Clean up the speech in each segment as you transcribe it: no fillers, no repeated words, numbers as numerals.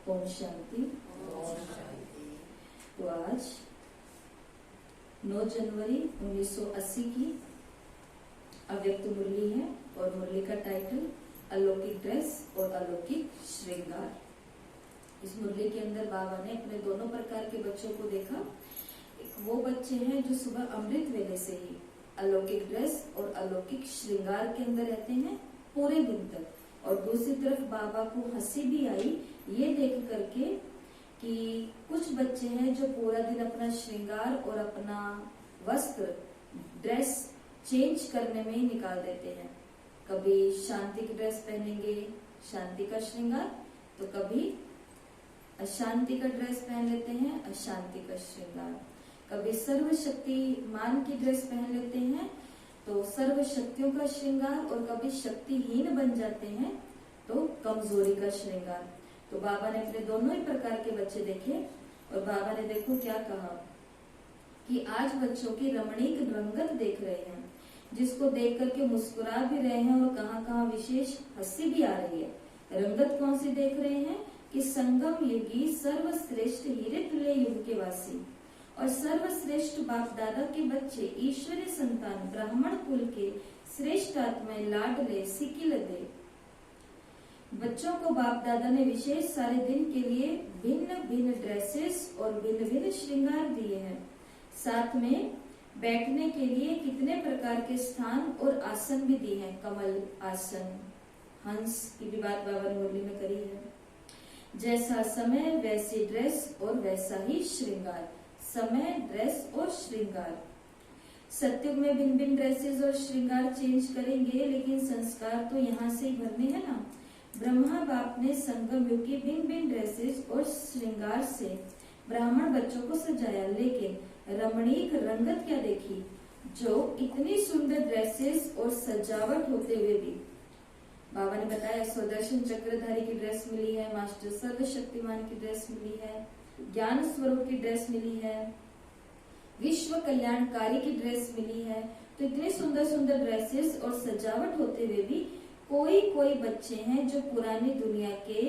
ओम शांति। तो आज 9 जनवरी 1980 की अव्यक्त मुरली है और मुरली का टाइटल अलौकिक ड्रेस और अलौकिक श्रृंगार। इस मुरली के अंदर बाबा ने अपने दोनों प्रकार के बच्चों को देखा। वो बच्चे हैं जो सुबह अमृत वेले से ही अलौकिक ड्रेस और अलौकिक श्रृंगार के अंदर रहते हैं पूरे दिन तक, और दूसरी तरफ बाबा को हंसी भी आई ये देख करके कि कुछ बच्चे हैं जो पूरा दिन अपना श्रृंगार और अपना वस्त्र ड्रेस चेंज करने में ही निकाल देते हैं। कभी शांति की ड्रेस पहनेंगे, शांति का श्रृंगार, तो कभी अशांति का ड्रेस पहन लेते हैं, अशांति का श्रृंगार। कभी सर्वशक्तिमान की ड्रेस पहन लेते हैं तो सर्व शक्तियों का श्रृंगार, और कभी शक्तिहीन बन जाते हैं तो कमजोरी का श्रृंगार। तो बाबा ने अपने दोनों ही प्रकार के बच्चे देखे और बाबा ने देखो क्या कहा कि आज बच्चों की रमणीक रंगत देख रहे हैं, जिसको देख करके मुस्कुरा भी रहे हैं और कहाँ कहाँ विशेष हंसी भी आ रही है। रंगत कौन सी देख रहे हैं कि संगम युगी सर्वश्रेष्ठ हीरे तुल्य युग के वासी और सर्वश्रेष्ठ बाप दादा के बच्चे, ईश्वरीय संतान, ब्राह्मण कुल के श्रेष्ठ आत्माएं, लाडले सिकिलदे बच्चों को बाप दादा ने विशेष सारे दिन के लिए भिन्न भिन्न ड्रेसेस और भिन्न भिन्न श्रृंगार दिए हैं। साथ में बैठने के लिए कितने प्रकार के स्थान और आसन भी दिए हैं। कमल आसन, हंस की भी बात बाबा ने मुरली में करी है। जैसा समय वैसी ड्रेस और वैसा ही श्रृंगार। समय, ड्रेस और श्रृंगार। सत्युग में भिन्न भिन्न ड्रेसेस और श्रृंगार चेंज करेंगे, लेकिन संस्कार तो यहाँ से ही भरने हैं ना। ब्रह्मा बाप ने संगम युग की भिन्न भिन्न ड्रेसेस और श्रृंगार से ब्राह्मण बच्चों को सजाया, लेकिन रमणीक रंगत क्या देखी, जो इतनी सुंदर ड्रेसेस और सजावट होते हुए भी बाबा ने बताया स्वदर्शन चक्रधारी की ड्रेस मिली है, मास्टर सर्वशक्तिमान की ड्रेस मिली है, ज्ञान स्वरूप की ड्रेस मिली है, विश्व कल्याणकारी की ड्रेस मिली है। तो इतने सुंदर सुंदर ड्रेसेस और सजावट होते हुए भी कोई कोई बच्चे हैं जो पुरानी दुनिया के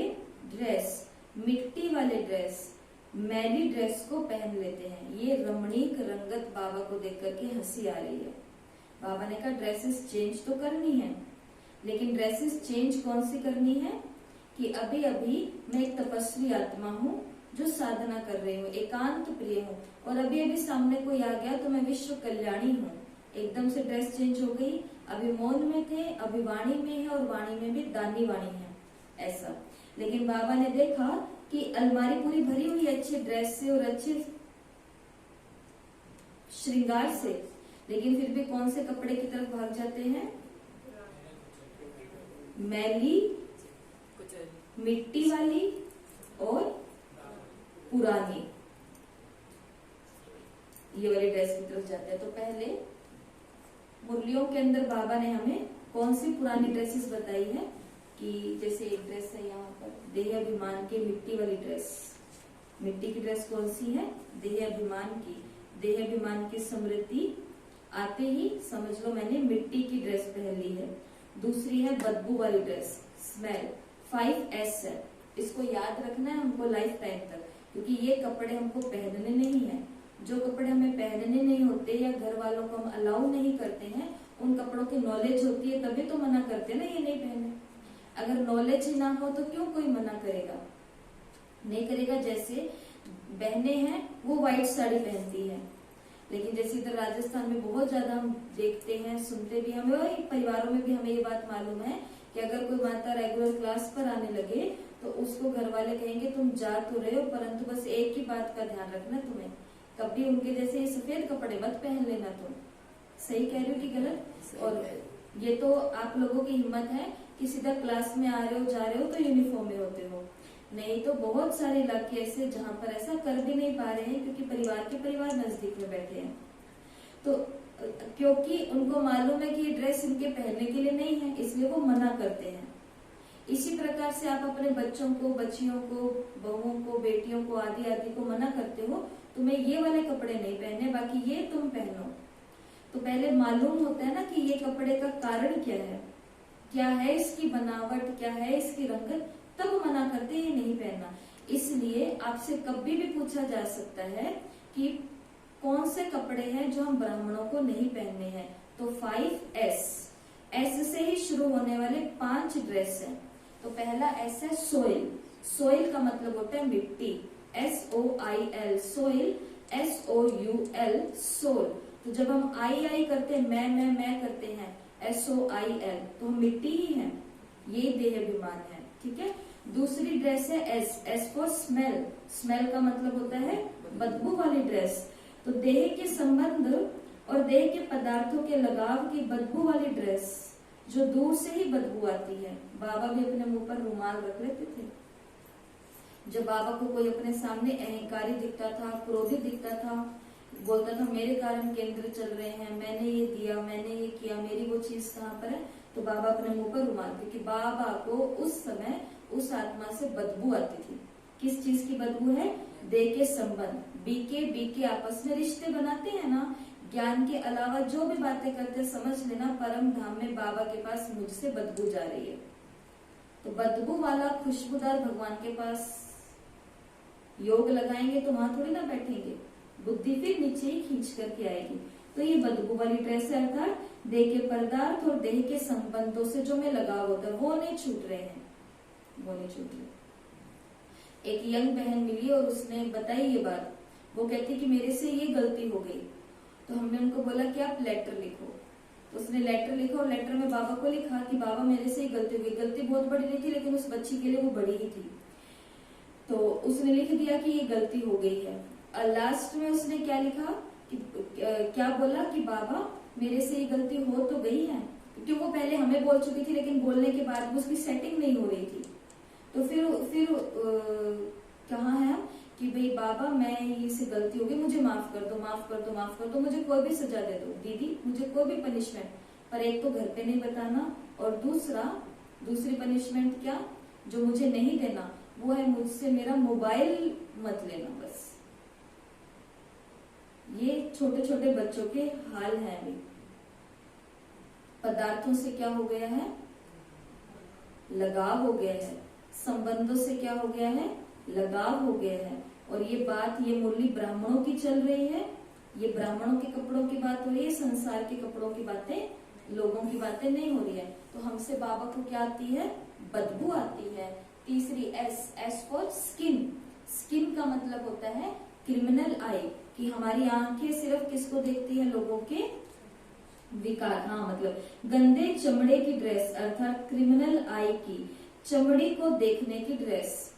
ड्रेस, मिट्टी वाले ड्रेस, मैली ड्रेस को पहन लेते हैं। ये रमणीक रंगत बाबा को देख करके हंसी आ रही है। बाबा ने कहा ड्रेसेस चेंज तो करनी है, लेकिन ड्रेसेस चेंज कौन सी करनी है कि अभी अभी मैं एक तपस्वी आत्मा हूँ जो साधना कर रही हूँ, एकांत प्रिय हूँ, और अभी अभी सामने कोई आ गया तो मैं विश्व कल्याणी हूँ। एकदम से ड्रेस चेंज हो गई, अभी मौन में थे, अभी वाणी में है, और वाणी में भी दानी वाणी है, ऐसा। लेकिन बाबा ने देखा कि अलमारी पूरी भरी हुई है अच्छे ड्रेस से और अच्छे श्रृंगार से, लेकिन फिर भी कौन से कपड़े की तरफ भाग जाते हैं, मैली, मिट्टी वाली और पुरानी, ये वाली ड्रेस की तरफ जाते हैं। तो पहले मुरलियों के अंदर बाबा ने हमें कौन सी पुरानी ड्रेसेस बताई है कि जैसे एक ड्रेस है यहाँ पर देह अभिमान की मिट्टी वाली ड्रेस। मिट्टी की ड्रेस कौन सी है, देह अभिमान की। देह अभिमान की स्मृति आते ही समझ लो मैंने मिट्टी की ड्रेस पहन ली है। दूसरी है बदबू वाली ड्रेस, स्मेल, 5S है। इसको याद रखना है हमको लाइफ टाइम तक, क्योंकि ये कपड़े हमको पहनने नहीं है। जो कपड़े हमें पहनने नहीं होते या घर वालों को हम अलाउ नहीं करते हैं, उन कपड़ों की नॉलेज होती है तभी तो मना करते हैं ना, ये नहीं पहने। अगर नॉलेज ही ना हो तो क्यों कोई मना करेगा, नहीं करेगा। जैसे बहनें हैं वो व्हाइट साड़ी पहनती है, लेकिन जैसे इधर राजस्थान में बहुत ज्यादा हम देखते हैं, सुनते भी, हमें वही परिवारों में भी हमें ये बात मालूम है कि अगर कोई माता रेगुलर क्लास पर आने लगे तो उसको घर वाले कहेंगे तुम जा तो रहे हो, परंतु बस एक ही बात का ध्यान रखना, तुम्हें कभी उनके जैसे सफेद कपड़े मत पहन लेना। तुम सही कह रहे हो कि गलत? और ये तो आप लोगों की हिम्मत है कि सीधा क्लास में आ रहे हो, जा रहे हो तो यूनिफॉर्म में होते हो, नहीं तो बहुत सारे इलाके ऐसे जहाँ पर ऐसा कर भी नहीं पा रहे हैं, क्योंकि परिवार के परिवार नजदीक में बैठे हैं। तो क्योंकि उनको मालूम है कि ये ड्रेस इनके पहनने के लिए नहीं है, इसलिए वो मना करते हैं। इसी प्रकार से आप अपने बच्चों को, बच्चियों को, बहुओं को, बेटियों को, आदि आदि को मना करते हो, तुम्हें ये वाले कपड़े नहीं पहनने, बाकी ये तुम पहनो। तो पहले मालूम होता है ना कि ये कपड़े का कारण क्या है इसकी बनावट, क्या है इसकी रंगत, तब मना करते ये नहीं पहनना। इसलिए आपसे कभी भी पूछा जा सकता है कि कौन से कपड़े हैं जो हम ब्राह्मणों को नहीं पहनने हैं, तो 5S, एस से ही शुरू होने वाले 5 ड्रेस हैं। तो पहला एस है सोइल। सोइल का मतलब होता है मिट्टी, SOIL सोइल, SOUL सोल। तो जब हम आई करते हैं, मैं करते हैं, SOIL, तो हम मिट्टी ही हैं, ये देहाभिमान है। ठीक है। दूसरी ड्रेस है एस फॉर स्मेल। स्मेल का मतलब होता है बदबू वाली ड्रेस। तो देह के संबंध और देह के पदार्थों के लगाव की बदबू वाली ड्रेस, जो दूर से ही बदबू आती है। बाबा भी अपने मुंह पर रुमाल रख लेते थे। जब बाबा को कोई अपने सामने अहंकारी दिखता था, क्रोधी दिखता था, बोलता था मेरे कारण केंद्र चल रहे हैं, मैंने ये दिया, मैंने ये किया, मेरी वो चीज कहाँ पर है, तो बाबा अपने मुंह पर रुमाल, क्योंकि बाबा को उस समय उस आत्मा से बदबू आती थी। किस चीज की बदबू है? देह के संबंध, बीके आपस में रिश्ते बनाते हैं ना, ज्ञान के अलावा जो भी बातें करते समझ लेना परम धाम में बाबा के पास मुझसे बदबू जा रही है। तो बदबू वाला खुशबूदार भगवान के पास योग लगाएंगे तो वहां थोड़ी ना बैठेंगे, बुद्धि फिर नीचे ही खींच करके आएगी। तो ये बदबू वाली ड्रेस है, अर्थात देह के पदार्थ और देह के संबंधों से जो में लगाव होता है वो नहीं छूट रहे हैं, वो नहीं छूट रहे। एक यंग बहन मिली और उसने बताई ये बात। वो कहती कि मेरे से ये गलती हो गई। तो हमने उनको बोला कि आप लेटर लिखो। तो उसने लेटर लिखा और लेटर में बाबा को लिखा कि बाबा मेरे से ही गलती हुई। गलती बहुत बड़ी नहीं थी, लेकिन उस बच्ची के लिए वो बड़ी ही थी। तो उसने लिख दिया कि ये गलती हो गई है। और लास्ट में उसने क्या लिखा कि क्या बोला कि बाबा मेरे से ये गलती हो तो गई है, क्योंकि वो पहले हमें बोल चुकी थी, लेकिन बोलने के बाद उसकी सेटिंग नहीं हो रही थी। तो फिर कहा है कि भाई बाबा मैं ये से गलती हो गई, मुझे माफ कर दो, माफ कर दो, माफ कर दो, मुझे कोई भी सजा दे दो दीदी, मुझे कोई भी पनिशमेंट, पर एक तो घर पे नहीं बताना, और दूसरी पनिशमेंट क्या जो मुझे नहीं देना वो है मुझसे मेरा मोबाइल मत लेना। बस ये छोटे छोटे बच्चों के हाल हैं। अभी पदार्थों से क्या हो गया है? लगाव हो गया है। संबंधों से क्या हो गया है? लगाव हो गया है। और ये बात, ये मुरली ब्राह्मणों की चल रही है, ये ब्राह्मणों के कपड़ों की बात हो रही है, संसार के कपड़ों की बातें, लोगों की बातें नहीं हो रही है। तो हमसे बाबा को क्या आती है? बदबू आती है। तीसरी एस फॉर स्किन। स्किन का मतलब होता है क्रिमिनल आई, कि हमारी आंखें सिर्फ किसको देखती है? लोगों के विकार। हाँ, मतलब गंदे चमड़े की ड्रेस, अर्थात क्रिमिनल आई की चमड़ी को देखने की ड्रेस।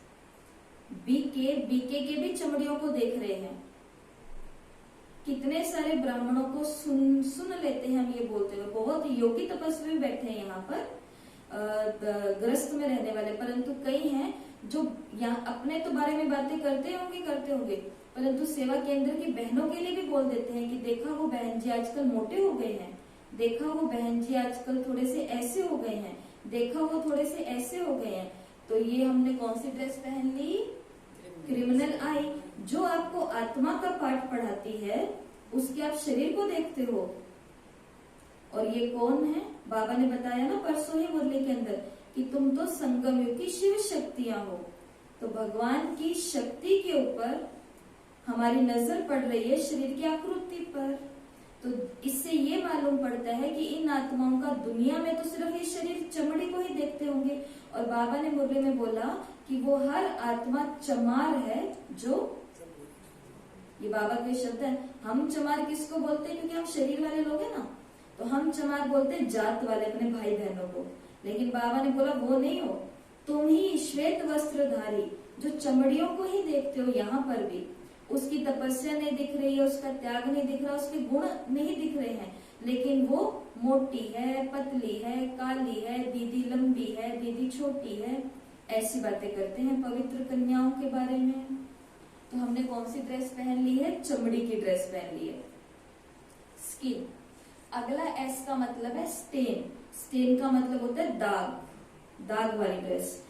बीके के भी चमड़ियों को देख रहे हैं। कितने सारे ब्राह्मणों को सुन लेते हैं हम ये बोलते हुए। बहुत योगी तपस्वी बैठे हैं यहाँ पर, ग्रस्त में रहने वाले, परंतु कई हैं जो यहाँ अपने तो बारे में बातें करते होंगे, परंतु सेवा केंद्र की बहनों के लिए भी बोल देते हैं कि देखा वो बहन जी आजकल मोटे हो गए हैं, देखा वो बहन जी आजकल थोड़े से ऐसे हो गए हैं, देखा वो थोड़े से ऐसे हो गए हैं। तो ये हमने कौन सी ड्रेस पहन ली? क्रिमिनल आई। जो आपको आत्मा का पाठ पढ़ाती है उसके आप शरीर को देखते हो। और ये कौन है? बाबा ने बताया ना परसों ही मुरली के अंदर कि तुम तो संगम युग की शिव शक्तियां हो। तो भगवान की शक्ति के ऊपर हमारी नजर पड़ रही है शरीर की आकृति पर। तो इससे ये मालूम पड़ता है कि इन आत्माओं का दुनिया में तो सिर्फ ये शरीर चमड़ी को ही देखते होंगे। और बाबा ने मुरली में बोला कि वो हर आत्मा चमार है। जो ये बाबा के शब्द है। हम चमार किसको बोलते हैं? क्योंकि हम शरीर वाले लोग हैं ना, तो हम चमार बोलते हैं जात वाले अपने भाई बहनों को। लेकिन बाबा ने बोला वो नहीं हो, तुम ही श्वेत वस्त्रधारी जो चमड़ियों को ही देखते हो। यहाँ पर भी उसकी तपस्या नहीं दिख रही है, उसका त्याग नहीं दिख रहा, उसके गुण नहीं दिख रहे हैं, लेकिन वो मोटी है, पतली है, काली है, दीदी लंबी है, दीदी छोटी है, ऐसी बातें करते हैं पवित्र कन्याओं के बारे में। तो हमने कौन सी ड्रेस पहन ली है? चमड़ी की ड्रेस पहन ली है, स्किन। अगला एस का मतलब है स्टेन। स्टेन का मतलब होता है दाग, दाग वाली ड्रेस।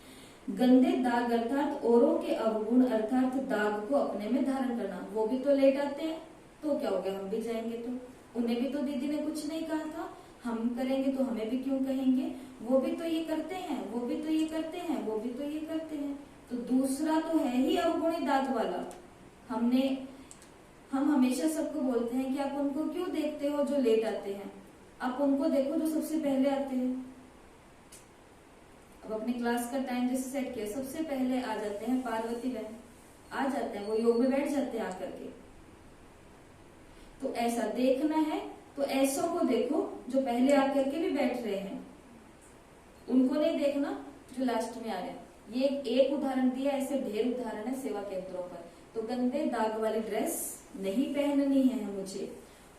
गंदे दाग अर्थात औरों के अवगुण अर्थात दाग को अपने में धारण करना। वो भी तो लेट आते हैं, तो क्या हो गया, हम भी जाएंगे तो उन्हें भी तो दीदी ने कुछ नहीं कहा था, हम करेंगे तो हमें भी क्यों कहेंगे। वो भी तो ये करते हैं, वो भी तो ये करते हैं, वो भी तो ये करते हैं। तो दूसरा तो है ही अवगुणी दाग वाला। हम हमेशा सबको बोलते हैं कि आप उनको क्यों देखते हो जो लेट आते हैं, आप उनको देखो जो सबसे पहले आते हैं। अब अपनी क्लास का टाइम जैसे सेट किया, सबसे पहले आ जाते हैं पार्वती बहन, आ जाते हैं, वो योग में बैठ जाते हैं आकर के। तो ऐसा देखना है तो ऐसों को देखो जो पहले आकर के भी बैठ रहे हैं, उनको नहीं देखना जो लास्ट में आ रहे हैं। ये एक उदाहरण दिया, ऐसे ढेर उदाहरण है सेवा केंद्रों पर। तो गंदे दाग वाली ड्रेस नहीं पहननी है मुझे।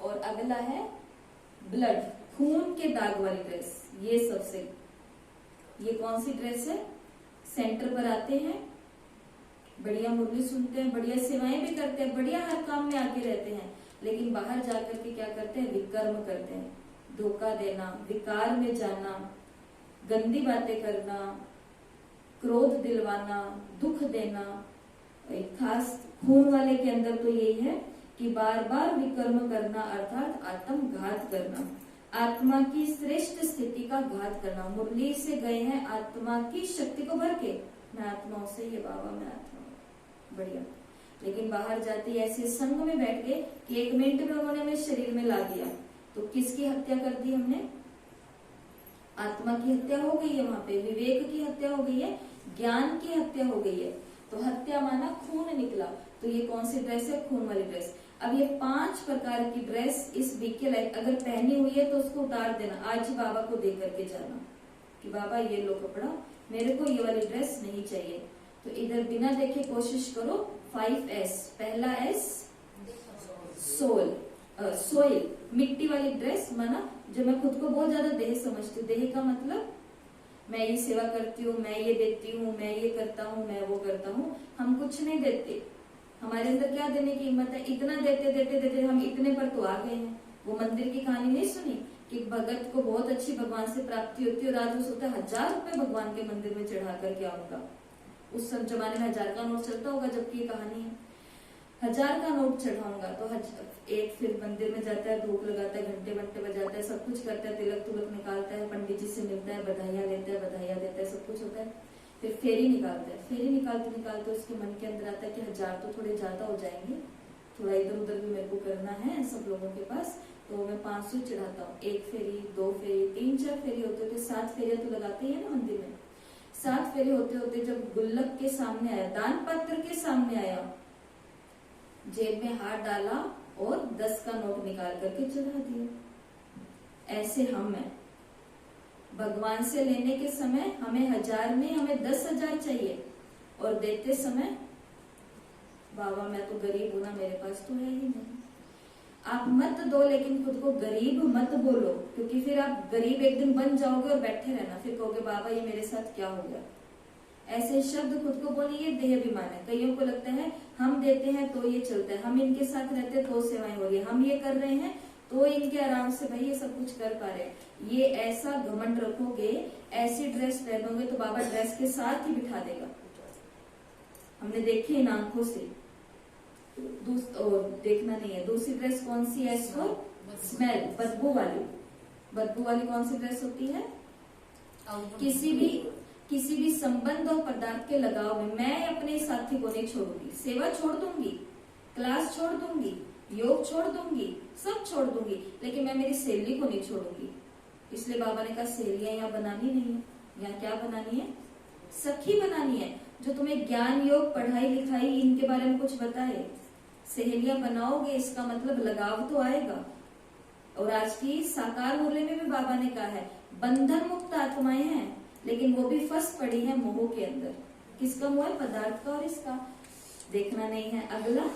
और अगला है ब्लड, खून के दाग वाली ड्रेस। ये कौन सी ड्रेस है? सेंटर पर आते हैं, बढ़िया मुरली सुनते हैं, बढ़िया सेवाएं भी करते हैं, बढ़िया हर काम में आगे रहते हैं, लेकिन बाहर जाकर के क्या करते हैं? विकर्म करते हैं, धोखा देना, विकार में जाना, गंदी बातें करना, क्रोध दिलवाना, दुख देना। एक खास खून वाले के अंदर तो यही है कि बार बार विकर्म करना अर्थात आत्मघात करना, आत्मा की श्रेष्ठ स्थिति का घात करना। मुरली से गए हैं आत्मा की शक्ति को भर के, मैं आत्माओं से ये बाबा मैं आत्मा बढ़िया, लेकिन बाहर जाते ऐसे संग में बैठ गए कि 1 मिनट में उन्होंने हमें शरीर में ला दिया। तो किसकी हत्या कर दी हमने? आत्मा की हत्या हो गई है, वहां पे विवेक की हत्या हो गई है, ज्ञान की हत्या हो गई है। तो हत्या माना खून निकला। तो ये कौन सी ड्रेस है? खून वाली ड्रेस। अब ये 5 प्रकार की ड्रेस इस वीक के लाइफ अगर पहनी हुई है तो उसको उतार देना, आज ही बाबा को दे करके जाना कि बाबा ये लो कपड़ा, मेरे को ये वाली ड्रेस नहीं चाहिए। तो इधर बिना देखे कोशिश करो 5S। पहला S सोइल, मिट्टी वाली ड्रेस माना, जो मैं खुद को बहुत ज्यादा देह समझती हूँ। देह का मतलब मैं ये सेवा करती हूँ, मैं ये देती हूँ, मैं ये करता हूँ, मैं वो करता हूँ। हम कुछ नहीं देते, हमारे अंदर क्या देने की हिम्मत है? इतना देते देते देते हम इतने पर तो आ गए हैं। वो मंदिर की कहानी नहीं सुनी कि भगत को बहुत अच्छी भगवान से प्राप्ति होती है और आज वो सोचता है 1000 रुपए भगवान के मंदिर में चढ़ा करके आऊंगा। उस सब जमाने में 1000 का नोट चलता होगा, जबकि ये कहानी है 1000 का नोट चढ़ाऊंगा। तो एक फिर मंदिर में जाता है, धूप लगाता है, घंटे बंटे बजाता है, सब कुछ करता है, तिलक तुलक निकालता है, पंडित जी से मिलता है, बधाइयां लेता है, बधाइयां देता है, सब कुछ होता है। फिर फेरी निकालता है। फेरी निकालते निकालते उसके मन के अंदर आता है कि 1000 तो थोड़े ज्यादा हो जाएंगे, थोड़ा इधर उधर भी मेरे को करना है सब लोगों के पास, तो मैं 500 चढ़ाता हूँ। 1 फेरी, 2 फेरी, 3-4 फेरी होते होते 7 फेरियां तो लगाते ही है ना मंदिर में। 7 फेरे होते होते जब गुल्लक के सामने आया, दान पत्र के सामने आया, जेब में हाथ डाला और 10 का नोट निकाल करके चढ़ा दिया। ऐसे हम हैं। भगवान से लेने के समय हमें 1000 में हमें 10,000 चाहिए, और देते समय बाबा मैं तो गरीब हूं ना, मेरे पास तो है ही नहीं। आप मत दो, लेकिन खुद को गरीब मत बोलो, क्योंकि फिर आप गरीब एक दिन बन जाओगे और बैठे रहना, फिर कहोगे बाबा ये मेरे साथ क्या हो गया। ऐसे शब्द खुद को बोलिए, देह अभिमान है। कईयों को लगता है हम देते हैं तो ये चलता है, हम इनके साथ रहते तो सेवाएं हो रही है, हम ये कर रहे हैं तो इनके आराम से भाई ये सब कुछ कर पा रहे हैं। ये ऐसा घमंड रखोगे, ऐसी ड्रेस पहनोगे तो बाबा ड्रेस के साथ ही बिठा देगा। हमने देखी इन आंखों से। देखना नहीं है। दूसरी ड्रेस कौन सी है? स्मेल, बदबू वाली। बदबू वाली कौन सी ड्रेस होती है? किसी भी संबंध और पदार्थ के लगाव में मैं अपने साथी को नहीं छोड़ूंगी। सेवा छोड़ दूंगी, क्लास छोड़ दूंगी, योग छोड़ दूंगी, सब छोड़ दूंगी, लेकिन मैं मेरी सहेली को नहीं छोड़ूंगी। इसलिए बाबा ने कहा सहेलियां यहाँ बनानी नहीं है। यहाँ क्या बनानी है? सखी बनानी है, जो तुम्हें ज्ञान योग पढ़ाई लिखाई इनके बारे में कुछ बताए। सहेलियां बनाओगे इसका मतलब लगाव तो आएगा। और आज की साकार मुरली में भी बाबा ने कहा है बंधन मुक्त आत्माएं हैं, लेकिन वो भी फंस पड़ी है मोह के अंदर। किसका मोह है? पदार्थ का और इसका। देखना नहीं है। अगला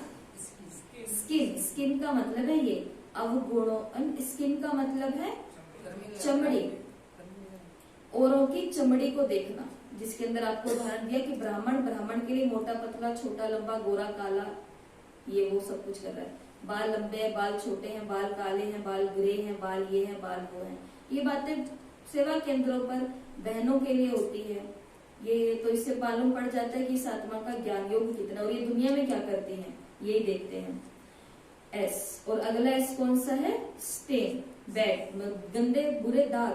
स्किन। स्किन का मतलब है ये अवगुणों। स्किन का मतलब है चमड़ी, औरों की चमड़ी को देखना, जिसके अंदर आपको उदाहरण दिया कि ब्राह्मण के लिए मोटा पतला, छोटा लंबा, गोरा काला, ये वो सब कुछ कर रहा है। बाल लंबे हैं, बाल छोटे हैं, बाल काले हैं, बाल ग्रे हैं, बाल ये है, बाल वो है। ये बातें सेवा केंद्रों पर बहनों के लिए होती है। ये तो इससे मालूम पड़ जाता है कि इस आत्मा का ज्ञान योग कितना, और ये दुनिया में क्या करती है यही देखते हैं। एस। और अगला एस कौन सा है? स्टेन, बैड, गंदे बुरे दाग।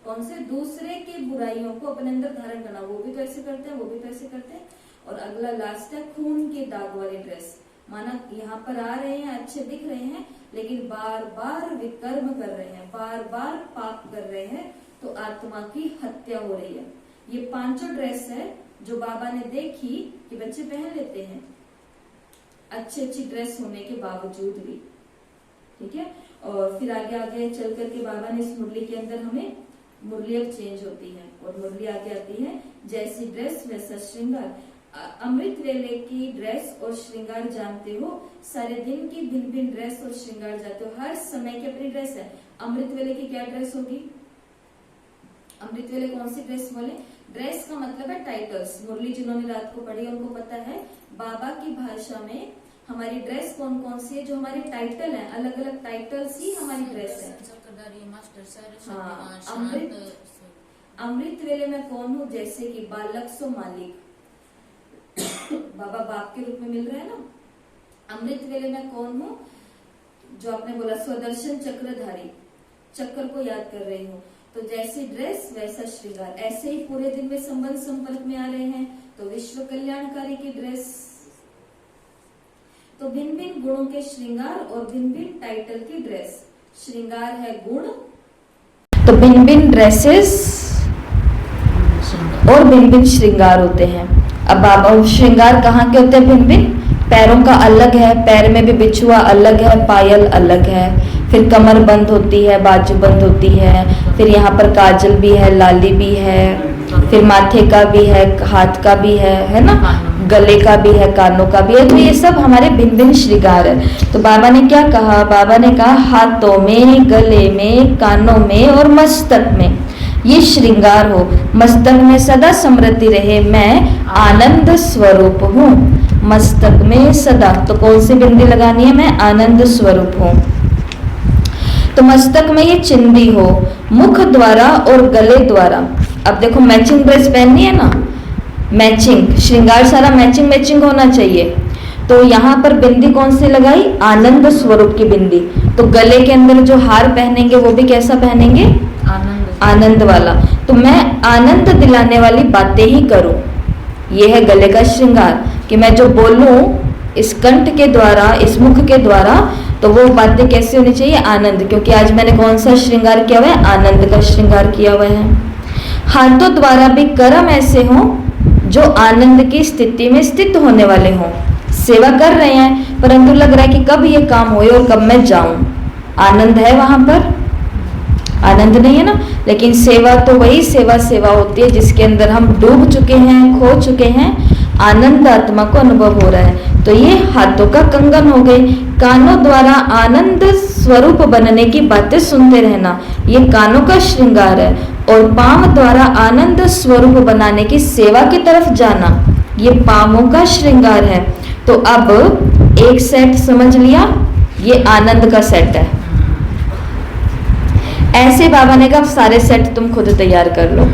कौन से? दूसरे के बुराइयों को अपने अंदर धारण करना। वो भी तो ऐसे करते हैं, वो भी तो ऐसे करते हैं। और अगला लास्ट है खून के दाग वाली ड्रेस। माना यहाँ पर आ रहे हैं, अच्छे दिख रहे हैं, लेकिन बार बार विकर्म कर रहे हैं, बार बार पाप कर रहे हैं, तो आत्मा की हत्या हो रही है। ये पांचों ड्रेस है जो बाबा ने देखी कि बच्चे पहन लेते हैं अच्छी ड्रेस होने के बावजूद भी, ठीक है। और फिर आगे आगे चल करके बाबा ने इस मुरली के अंदर हमें मुरली अब चेंज होती है और मुरली आगे आती है, जैसी ड्रेस वैसा श्रृंगार। अमृत वेले की ड्रेस और श्रृंगार जानते हो, सारे दिन की भिन्न भिन्न ड्रेस और श्रृंगार जानते हो, हर समय की अपनी ड्रेस है। अमृत वेले की क्या ड्रेस होगी? अमृत वेले कौन सी ड्रेस बोले? ड्रेस का मतलब है टाइटल्स। मुरली जिन्होंने रात को पढ़ी उनको पता है बाबा की भाषा में हमारी ड्रेस कौन कौन सी है, जो हमारे टाइटल है, अलग अलग टाइटल्स ही हमारी ड्रेस है। हाँ, अमृत वेले में कौन हूँ? जैसे कि बालक सो मालिक, बाबा बाप के रूप में मिल रहे हैं ना। अमृत वेले में कौन हूँ? जो आपने बोला स्वदर्शन चक्रधारी, चक्र को याद कर रही हूँ। तो जैसी ड्रेस वैसा श्रृंगार, ऐसे ही पूरे दिन में संबंध संपर्क में आ रहे हैं तो विश्व कल्याणकारी की ड्रेस। तो भिन्न भिन्न गुणों के श्रृंगार और भिन्न भिन्न टाइटल की ड्रेस। श्रृंगार है गुण, तो भिन्न भिन्न ड्रेसेस और भिन्न भिन्न श्रृंगार होते हैं। अब बाबा श्रृंगार कहाँ के होते हैं? भिन्न भिन्न। पैरों का अलग है, पैर में भी बिछुआ अलग है, पायल अलग है, फिर कमर बंद होती है, बाजू बंद होती है, फिर यहाँ पर काजल भी है, लाली भी है, फिर माथे का भी है, हाथ का भी है ना, गले का भी है, कानों का भी है। तो ये सब हमारे भिन्न भिन्न श्रृंगार है। तो बाबा ने क्या कहा? बाबा ने कहा हाथों में, गले में, कानों में और मस्तक में ये श्रृंगार हो। मस्तक में सदा समृद्धि रहे, मैं आनंद स्वरूप हूँ। मस्तक में सदा, तो कौन सी बिंदी लगानी है? मैं आनंद स्वरूप हूँ। तो मस्तक में ये चिंदी हो, मुख द्वारा और गले द्वारा। अब देखो मैचिंग ड्रेस पहननी है ना, मैचिंग श्रृंगार सारा मैचिंग मैचिंग होना चाहिए। तो यहाँ पर बिंदी कौन सी लगाई? आनंद स्वरूप की बिंदी। तो गले के अंदर जो हार पहनेंगे वो भी कैसा पहनेंगे? आनंद वाला। तो मैं आनंद दिलाने वाली बातें ही करूं, ये है गले का श्रृंगार। कि मैं जो बोलूं इस कंठ के द्वारा, इस मुख के द्वारा, तो वो बातें कैसे होनी चाहिए? आनंद। क्योंकि आज मैंने कौन सा श्रृंगार किया हुआ है? आनंद का श्रृंगार किया हुआ है। हाथों द्वारा भी कर्म ऐसे हों जो आनंद की स्थिति में स्थित होने वाले हों। सेवा कर रहे हैं परंतु लग रहा है कि कब ये काम होए और कब मैं जाऊं। आनंद है वहां पर? आनंद नहीं है ना। लेकिन सेवा तो वही सेवा होती है जिसके अंदर हम डूब चुके हैं, खो चुके हैं, आनंद आत्मा को अनुभव हो रहा है। तो ये हाथों का कंगन हो गए। कानों द्वारा आनंद स्वरूप बनने की बातें सुनते रहना, ये कानों का श्रृंगार है। और पांव द्वारा आनंद स्वरूप बनाने की सेवा की तरफ जाना, ये पांवों का श्रृंगार है। तो अब एक सेट समझ लिया, ये आनंद का सेट है। ऐसे बाबा ने कहा सारे सेट तुम खुद तैयार कर लो।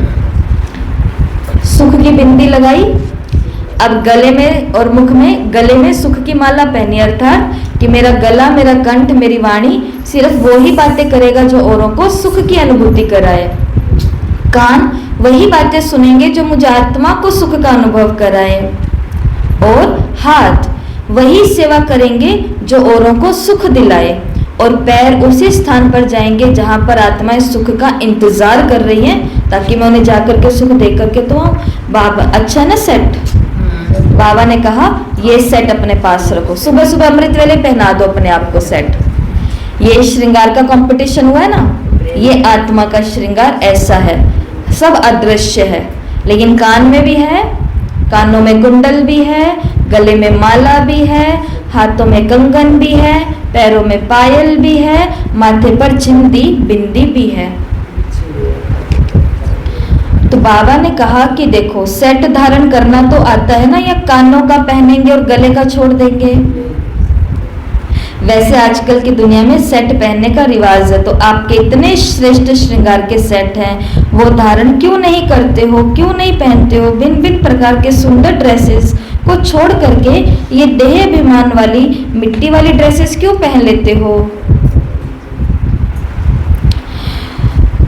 सुख की बिंदी लगाई, अब गले में और मुख में, गले में सुख की माला पहनी, अर्थात कि मेरा गला, मेरा कंठ, मेरी वाणी सिर्फ वो ही बातें करेगा जो औरों को सुख की अनुभूति कराए। कान वही बातें सुनेंगे जो मुझे आत्मा को सुख का अनुभव कराए। और हाथ वही सेवा करेंगे जो औरों को सुख दिलाए। और पैर उसी स्थान पर जाएंगे जहां पर आत्माएं सुख का इंतजार कर रही हैं, ताकि मैं उन्हें जाकर के सुख दे करके तो आऊं। बाबा अच्छा ना सेट। बाबा ने कहा ये सेट अपने पास रखो, सुबह सुबह अमृत वेले पहना दो अपने आप को सेट। ये श्रृंगार का कंपटीशन हुआ है ना, ये आत्मा का श्रृंगार ऐसा है, सब अदृश्य है। लेकिन कान में भी है, कानों में कुंडल भी है, गले में माला भी है, हाथों में कंगन भी है, पैरों में पायल भी है, माथे पर चिंदी बिंदी भी है। तो बाबा ने कहा कि देखो सेट धारण करना तो आता है ना, या कानों का पहनेंगे और गले का छोड़ देंगे। वैसे आजकल की दुनिया में सेट पहनने का रिवाज है, तो आपके इतने श्रेष्ठ श्रृंगार के सेट हैं, वो धारण क्यों नहीं करते हो, क्यों नहीं पहनते हो? भिन्न भिन्न प्रकार के सुंदर ड्रेसेस को छोड़ करके ये देह अभिमान वाली मिट्टी वाली ड्रेसेस क्यों पहन लेते हो?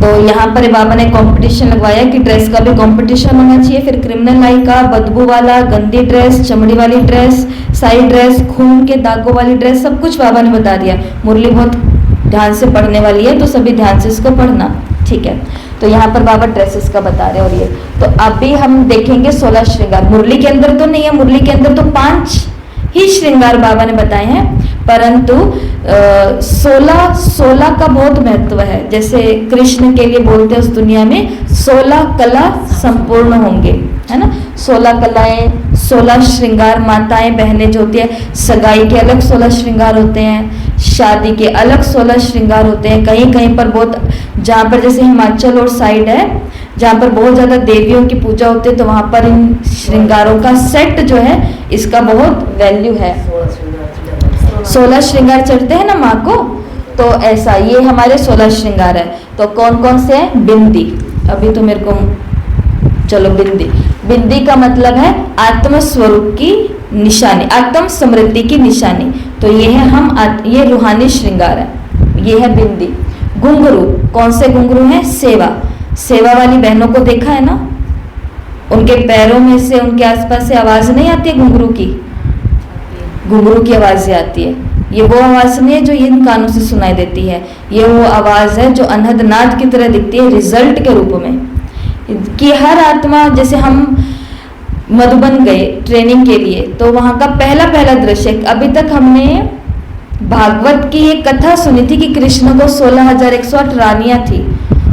तो यहाँ पर बाबा ने कंपटीशन लगवाया कि ड्रेस का भी कंपटीशन होना चाहिए। फिर क्रिमिनल आई का, बदबू वाला, गंदी ड्रेस, चमड़ी वाली ड्रेस, साइड ड्रेस, खून के दागों वाली ड्रेस, सब कुछ बाबा ने बता दिया। मुरली बहुत ध्यान से पढ़ने वाली है, तो सभी ध्यान से इसको पढ़ना, ठीक है। तो यहाँ पर बाबा ड्रेसेस का बता रहे हैं। और ये तो अभी हम देखेंगे 16 श्रृंगार। मुरली के अंदर तो नहीं है, मुरली के अंदर तो 5 ही श्रृंगार बाबा ने बताए हैं, परंतु 16 का बहुत महत्व है। जैसे कृष्ण के लिए बोलते हैं उस दुनिया में 16 कला संपूर्ण होंगे, है ना। 16 कलाएं, 16 श्रृंगार, माताएं बहनें जो होती है, सगाई के अलग 16 श्रृंगार होते हैं, शादी के अलग 16 श्रृंगार होते हैं। कहीं कहीं पर बहुत, जहाँ पर जैसे हिमाचल और साइड है जहाँ पर बहुत ज्यादा देवियों की पूजा होती है, तो वहां पर इन श्रृंगारों का सेट जो है इसका बहुत वैल्यू है। 16 श्रृंगार चढ़ते हैं ना माँ को, तो ऐसा ये हमारे 16 श्रृंगार है। तो कौन कौन से हैं? बिंदी, अभी तो मेरे को, चलो बिंदी। बिंदी का मतलब है आत्म स्वरूप की निशानी, आत्म समृद्धि की निशानी। तो ये है ये रूहानी श्रृंगार है, ये है बिंदी। घुंघरू, कौन से घुंघरू हैं? सेवा वाली बहनों को देखा है ना, उनके पैरों में से, उनके आसपास से आवाज नहीं आती है घुंघरू की, घुंघरू की आवाजें आती है। ये वो आवाज नहीं है जो इन कानों से सुनाई देती है, ये वो आवाज है जो अनहद नाद की तरह दिखती है रिजल्ट के रूप में। कि हर आत्मा, जैसे हम मधुबन गए ट्रेनिंग के लिए, तो वहां का पहला दृश्य, अभी तक हमने भागवत की एक कथा सुनी थी कि कृष्ण को 16,108 रानियां थी,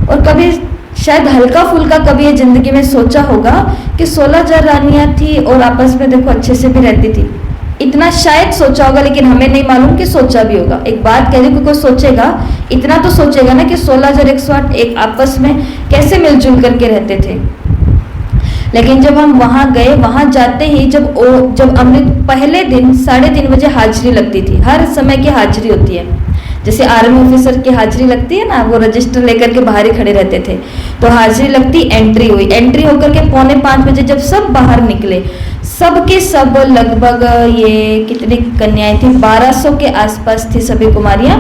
और कभी शायद हल्का फुल्का कभी ये जिंदगी में सोचा होगा कि 16,000 रानियां थी और आपस में देखो अच्छे से भी रहती थी, इतना शायद सोचा होगा, लेकिन हमें नहीं मालूम कि सोचा भी होगा। एक बात कह रही, कोई सोचेगा, इतना तो सोचेगा ना कि 16,108 एक आपस में कैसे मिलजुल करके रहते थे। लेकिन जब हम वहां गए, वहां जाते ही जब अमृत पहले दिन 3:30 बजे हाजिरी लगती थी, हर समय की हाजिरी होती है, जैसे आर्मी ऑफिसर की हाजिरी लगती है ना, वो रजिस्टर लेकर के बाहर ही खड़े रहते थे, तो हाजिरी लगती, एंट्री हुई, एंट्री होकर के 4:45 बजे जब सब बाहर निकले, सबके सब लगभग ये कितनी कन्याएं थी, 1200 के आसपास थी सभी कुमारियां,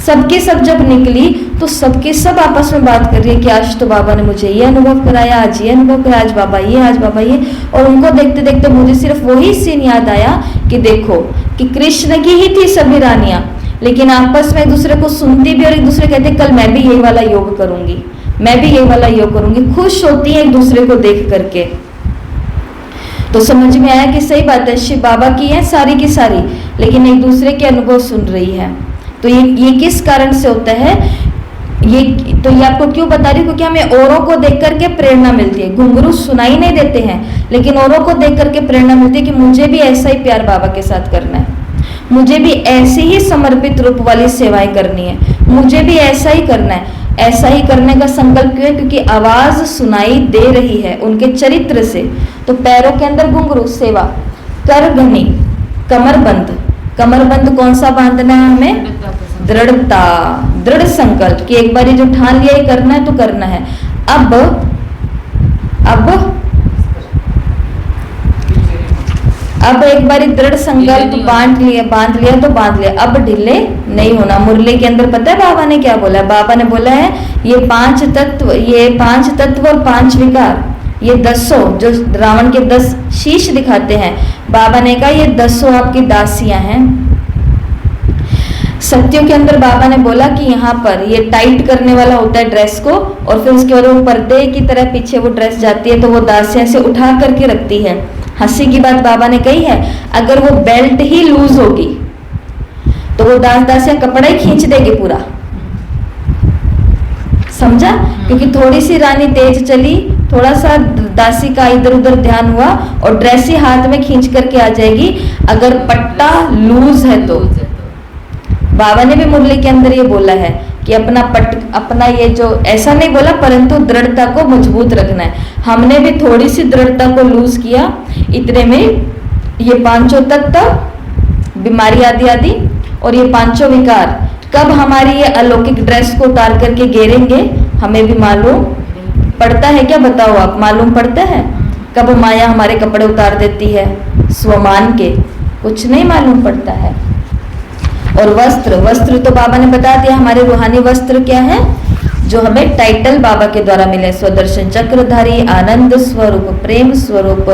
सबके सब जब निकली तो सबके सब आपस में बात कर रही है कि आज तो बाबा ने मुझे ये अनुभव कराया, आज ये अनुभव कराया, आज बाबा ये, आज बाबा ये। और उनको देखते देखते मुझे सिर्फ वही सीन याद आया कि देखो कि कृष्ण की ही थी सभी रानियां, लेकिन आपस में एक दूसरे को सुनती भी और एक दूसरे कहते कल मैं भी यही वाला योग करूंगी, मैं भी यही वाला योग करूंगी, खुश होती है एक दूसरे को देख करके। तो समझ में आया कि सही बात है, शिव बाबा की है सारी की सारी, लेकिन एक दूसरे के अनुभव सुन रही है। तो ये किस कारण से होता है, ये आपको क्यों बता रही हूँ, क्योंकि हमें औरों को देख करके प्रेरणा मिलती है। घुंघरू सुनाई नहीं देते हैं, लेकिन औरों को देख करके प्रेरणा मिलती है कि मुझे भी ऐसा ही प्यार बाबा के साथ करना है, मुझे भी ऐसी ही समर्पित रूप वाली सेवाएं करनी है, मुझे भी ऐसा ही करना है। ऐसा ही करने का संकल्प क्यों है? क्योंकि आवाज सुनाई दे रही है उनके चरित्र से। तो पैरों के अंदर घुंघरू, सेवा, करघनी, कमरबंद। कमरबंद कौन सा बांधना है हमें? दृढ़ता, दृढ़ संकल्प कि एक बार जो ठान लिया ही करना है तो करना है। अब एक बार दृढ़ संकल्प बांध लिया तो बांध लिया, अब ढीले नहीं होना। मुरली के अंदर पता है बाबा ने क्या बोला है? बाबा ने बोला है ये 5 तत्व और 5 विकार, ये 10 जो रावण के 10 शीश दिखाते हैं, बाबा ने कहा ये 10 आपकी दासियां हैं। सत्यों के अंदर बाबा ने बोला कि यहाँ पर ये टाइट करने वाला होता है ड्रेस को, और फिर उसके बाद वो पर्दे की तरह पीछे वो ड्रेस जाती है, तो वो दासियां से उठा करके रखती है। हंसी की बात बाबा ने कही है, अगर वो बेल्ट ही लूज होगी तो वो दासियां कपड़ा ही खींच देगी पूरा, समझा? क्योंकि थोड़ी सी रानी तेज चली, थोड़ा सा दासी का इधर उधर ध्यान हुआ और ड्रेस ही हाथ में खींच करके आ जाएगी, अगर पट्टा लूज है तो। बाबा ने भी मुरली के अंदर ये बोला है कि अपना ये जो, ऐसा नहीं बोला, परंतु दृढ़ता को मजबूत रखना है। हमने भी थोड़ी सी दृढ़ता को लूज किया, इतने में ये 5 तत्व, बीमारी आदि और ये 5 विकार कब हमारी ये अलौकिक ड्रेस को उतार करके घेरेंगे हमें भी मालूम पड़ता है क्या? बताओ आप, मालूम पड़ता है कब माया हमारे कपड़े उतार देती है स्वमान के? कुछ नहीं मालूम पड़ता है। और वस्त्र तो बाबा ने बता दिया, हमारे रूहानी वस्त्र क्या है? जो हमें टाइटल बाबा के द्वारा मिले, स्वदर्शन चक्रधारी, आनंद स्वरूप, प्रेम स्वरूप,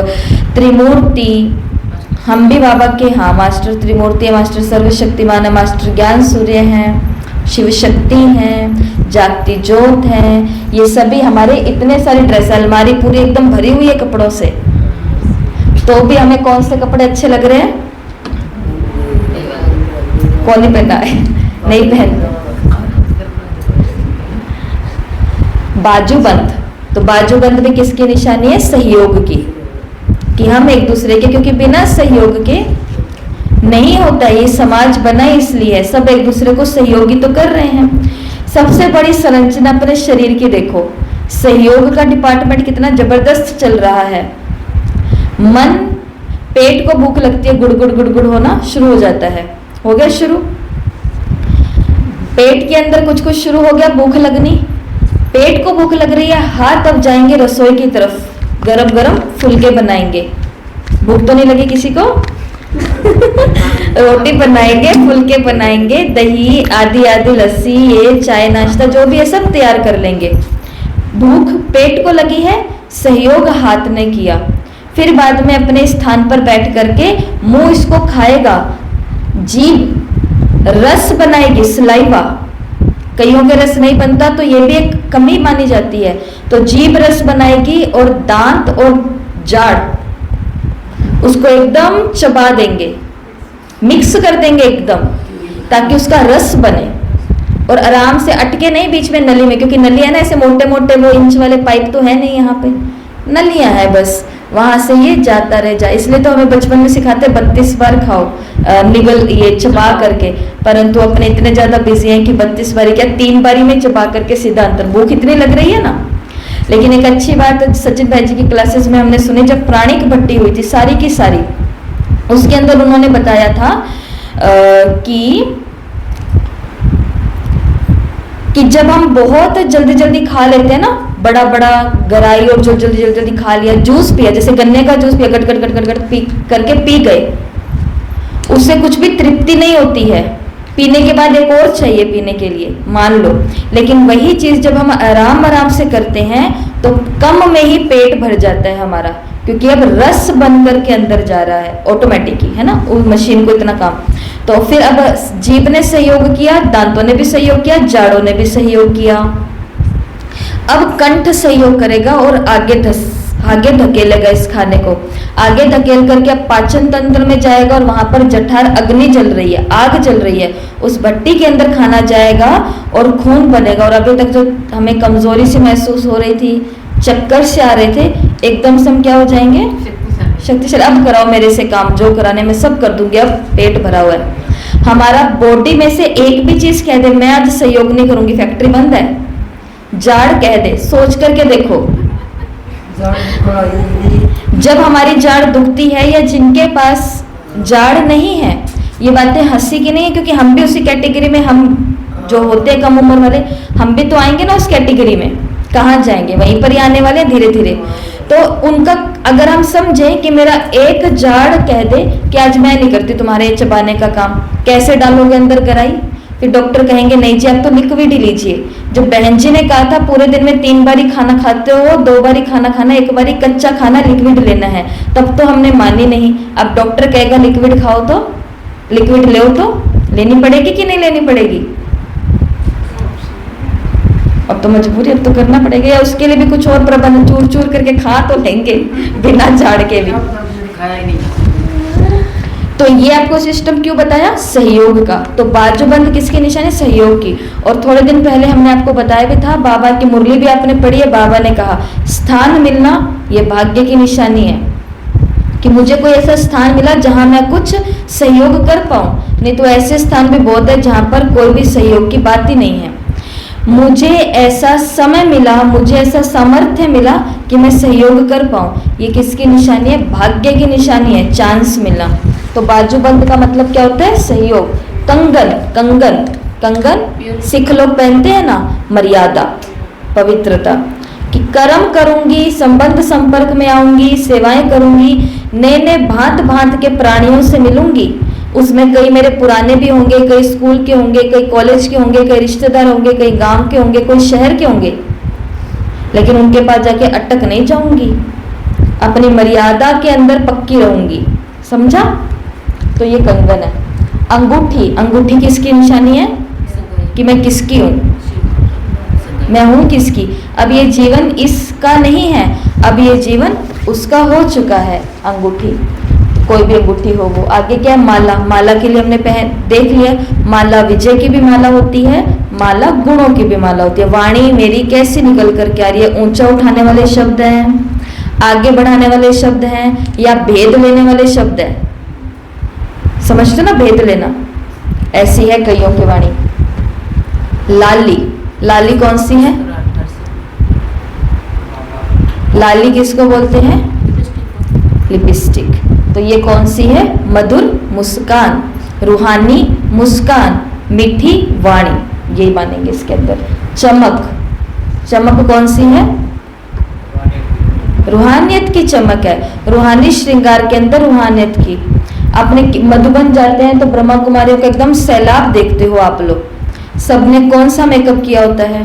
त्रिमूर्ति। हम भी बाबा के मास्टर त्रिमूर्ति है, मास्टर सर्वशक्तिमान है, मास्टर ज्ञान सूर्य हैं, शिव शक्ति हैं, जागती ज्योत हैं। ये सभी हमारे इतने सारे ड्रेस, अलमारी पूरी एकदम भरी हुई है कपड़ों से, तो भी हमें कौन से कपड़े अच्छे लग रहे हैं? कौन नहीं पहना है? नहीं पहनते। बाजूबंद, तो बाजूबंद भी किसकी निशानी है? सहयोग की, कि हम एक दूसरे के, क्योंकि बिना सहयोग के नहीं होता, ये समाज बना इसलिए सब एक दूसरे को सहयोगी तो कर रहे हैं। सबसे बड़ी संरचना अपने शरीर की देखो, सहयोग का डिपार्टमेंट कितना जबरदस्त चल रहा है। मन, पेट को भूख लगती है, गुड़गुड़ गुड़गुड़ होना शुरू हो जाता है, हो गया शुरू। पेट के अंदर कुछ कुछ शुरू हो गया, भूख लगनी, पेट को भूख लग रही है, हाथ अब जाएंगे रसोई की तरफ, गरम गरम फुलके बनाएंगे। भूख तो नहीं लगी किसी को? रोटी बनाएंगे, फुलके बनाएंगे, दही आदि आदि, लस्सी, ये चाय नाश्ता जो भी है सब तैयार कर लेंगे। भूख पेट को लगी है, सहयोग हाथ ने किया, फिर बाद में अपने स्थान पर बैठ करके मुंह इसको खाएगा, जीभ रस बनाएगी, सलाइवा। कईयों के रस नहीं बनता तो ये भी एक कमी मानी जाती है, तो जीभ रस बनाएगी और दांत और जाड़ उसको एकदम चबा देंगे, मिक्स कर देंगे एकदम, ताकि उसका रस बने। और आराम से अटके नहीं बीच में नली में, क्योंकि नलियां ना ऐसे मोटे मोटे वो इंच वाले पाइप तो है नहीं, यहाँ पे नलियां है बस, वहां से ये जाता रह जा। इसलिए तो हमें बचपन में सिखाते 32 बार खाओ, निगल ये चबा करके, परंतु अपने इतने ज्यादा बिजी हैं कि 32 बारी क्या 3 बारी में चबा करके सीधा अंतर। भूख इतनी लग रही है ना। लेकिन एक अच्छी बात सचिन भाई जी की क्लासेस में हमने सुनी, जब प्राणिक भट्टी हुई थी सारी की सारी, उसके अंदर उन्होंने बताया था कि जब हम बहुत जल्दी जल्दी खा लेते हैं ना, बड़ा बड़ा गराई और जो जल्दी जल्दी खा लिया, जूस पिया, जैसे गन्ने का जूस पिया, गट गट गट गट गट पी करके पी गए, उससे कुछ भी तृप्ति नहीं होती है, पीने के बाद एक और चाहिए पीने के लिए, मान लो। लेकिन वही चीज जब हम आराम आराम से करते हैं तो कम में ही पेट भर जाता है हमारा, क्योंकि अब रस बन करके अंदर जा रहा है ऑटोमेटिक ही, है ना, उस मशीन को इतना काम। तो फिर अब जीभ ने सहयोग किया, दांतों ने भी सहयोग किया, जाड़ों ने भी सहयोग किया, अब कंठ सहयोग करेगा और आगे धकेलेगा इस खाने को, आगे धकेल करके अब पाचन तंत्र में जाएगा और वहां पर जठार अग्नि जल रही है, आग जल रही है, उस भट्टी के अंदर खाना जाएगा और खून बनेगा। और अभी तक जो हमें कमजोरी से महसूस हो रही थी, चक्कर से आ रहे थे, एकदम से हम क्या हो जाएंगे? शक्तिशाली। अब कराओ मेरे से काम, जो कराने में सब कर दूंगी, अब पेट भरा हुआ है। हमारा बॉडी में से एक भी चीज कह दे मैं आज सहयोग नहीं करूंगी, फैक्ट्री बंद है। जाड़ कह दे, सोच करके देखो, जब हमारी जाड़ दुखती है या जिनके पास जाड़ नहीं है, ये बातें हंसी की नहीं है, क्योंकि हम भी उसी कैटेगरी में, हम जो होते हैं कम उम्र वाले, हम भी तो आएंगे ना उस कैटेगरी में, कहाँ जाएंगे, वहीं पर ही आने वाले हैं धीरे धीरे। तो उनका अगर हम समझें कि मेरा एक जाड़ कह दे कि आज मैं नहीं करती तुम्हारे चबाने का काम, कैसे डालोगे अंदर गराई? फिर डॉक्टर कहेंगे नहीं जी आप तो लिक्विड ही लीजिए। जब बहन जी ने कहा था पूरे दिन में 3 बारी खाना खाते हो, 2 बारी खाना खाना, 1 बारी कच्चा खाना, लिक्विड लेना है, तब तो हमने मानी नहीं। अब डॉक्टर कहेगा लिक्विड खाओ, तो लिक्विड लो, तो लेनी पड़ेगी कि नहीं लेनी पड़ेगी? अब तो मजबूरी, अब तो करना पड़ेगा, या उसके लिए भी कुछ और प्रबंध चूर चूर करके खा तो लेंगे बिना झाड़ के भी। तो ये आपको सिस्टम क्यों बताया? सहयोग का। तो बाजूबंद किसकी निशानी? सहयोग की। और थोड़े दिन पहले हमने आपको बताया भी था, बाबा की मुरली भी आपने पढ़ी है, बाबा ने कहा स्थान मिलना ये भाग्य की निशानी है, कि मुझे कोई ऐसा स्थान मिला जहां मैं कुछ सहयोग कर पाऊं। नहीं तो ऐसे स्थान भी बहुत है जहां पर कोई भी सहयोग की बात ही नहीं है। मुझे ऐसा समय मिला, मुझे ऐसा सामर्थ्य मिला कि मैं सहयोग कर पाऊं, ये किसकी निशानी है? भाग्य की निशानी है, चांस मिलना। तो बाजूबंद का मतलब क्या होता है? सहयोग। कंगन, कंगन, कंगन सिख लोग पहनते हैं ना, मर्यादा, पवित्रता, कि कर्म करूंगी, संबंध संपर्क में आऊंगी, सेवाएं करूंगी, नए नए भांत भांत के प्राणियों से मिलूंगी, उसमें कई मेरे पुराने भी होंगे, कई स्कूल के होंगे, कई कॉलेज के होंगे, कई रिश्तेदार होंगे, कई गांव के होंगे, कोई शहर के होंगे, लेकिन उनके पास जाके अटक नहीं जाऊंगी, अपनी मर्यादा के अंदर पक्की रहूंगी। समझा? तो ये कंगन है। अंगूठी, अंगूठी किसकी निशानी है? कि मैं किसकी हूं, मैं हूं किसकी। अब ये जीवन इसका नहीं है, अब ये जीवन उसका हो चुका है। अंगूठी, कोई भी अंगूठी हो वो। आगे क्या है? माला। माला के लिए हमने देख लिया, माला विजय की भी माला होती है, माला गुणों की भी माला होती है। वाणी मेरी कैसी निकल करके आ रही है? ऊंचा उठाने वाले शब्द हैं, आगे बढ़ाने वाले शब्द हैं, या भेद लेने वाले शब्द हैं। समझते ना, भेद लेना। ऐसी है कईयों की वाणी। लाली, लाली कौन सी है? लाली किसको बोलते हैं? लिपस्टिक। तो ये कौन सी है? मधुर मुस्कान, रूहानी मुस्कान, मीठी वाणी, यही मानेंगे इसके अंदर। चमक, चमक कौन सी है? रूहानियत की चमक है, रूहानी श्रृंगार के अंदर रूहानियत की। अपने मधुबन जाते हैं तो ब्रह्मा कुमारियों का एकदम सैलाब देखते हो आप लोग। सबने कौन सा मेकअप किया होता है?